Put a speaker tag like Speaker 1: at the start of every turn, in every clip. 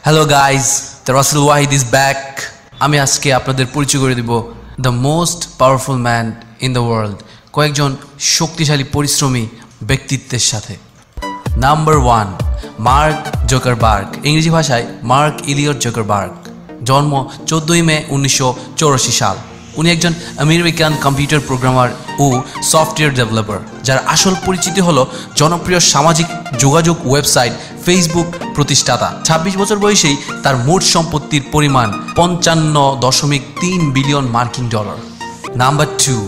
Speaker 1: Hello guys, the Rasel Wahid is back. আমি আজকে আপনাদের পরিচয় করে দিব the most powerful man in the world, কয়েকজন শক্তিশালী পরিশ্রমী ব্যক্তিত্বের সাথে। নাম্বার 1, মার্ক জুকারবার্গ, ইংরেজি ভাষায় মার্ক ইলিয়ট জুকারবার্গ। জন্ম 14 মে 1984 সাল। উনি একজন আমেরিকান কম্পিউটার প্রোগ্রামার ও সফটওয়্যার ডেভেলপার, যার আসল পরিচিতি হলো জনপ্রিয় সামাজিক যোগাযোগ ওয়েবসাইট ফেসবুক প্রতিষ্ঠাতা। 26 বছর বয়সেই তার মোট সম্পত্তির পরিমাণ 55.3 বিলিয়ন মার্কিন ডলার। নাম্বার 2,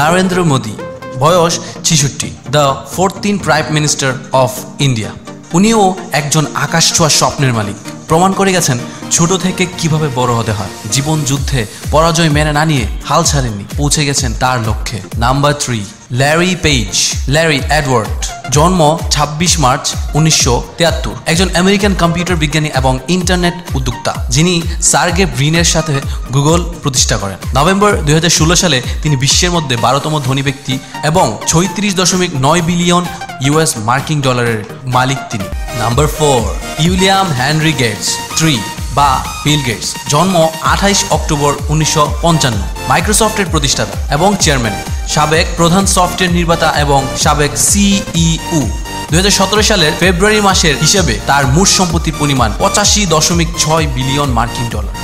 Speaker 1: নরেন্দ্র মোদী, বয়স 66, the 14th prime minister of India. উনিও একজন আকাশ ছোঁয়া স্বপ্নের মালিক। প্রমাণ করে গেছেন ছোট থেকে কিভাবে বড় হতে হয়। জীবন যুদ্ধে পরাজয় মেনে না নিয়ে হাল ছাড়েননি, পৌঁছে গেছেন তার লক্ষ্যে। Number 3, Larry page, Larry Edward. জন্ম 26 মার্চ 1973, একজন আমেরিকান কম্পিউটার বিজ্ঞানী এবং ইন্টারনেট উদ্যোক্তা, যিনি সার্গে ব্রিনের সাথে গুগল প্রতিষ্ঠা করেন। নভেম্বর 2016 সালে তিনি বিশ্বের মধ্যে 12তম ধনী ব্যক্তি এবং 36.9 বিলিয়ন ইউএস মার্কিন ডলারের মালিক তিনি। নাম্বার 4, উইলিয়াম হেনরি গেটস ট্রি বা বিল গেটস। জন্ম 28 অক্টোবর 1955, মাইক্রোসফটের প্রতিষ্ঠাতা এবং চেয়ারম্যান, সাবেক প্রধান সফটওয়্যার নির্মাতা এবং সাবেক সিইও। 2017 সালের ফেব্রুয়ারি মাসের হিসেবে তার মোট সম্পত্তির পরিমাণ 85.6 বিলিয়ন মার্কিন ডলার।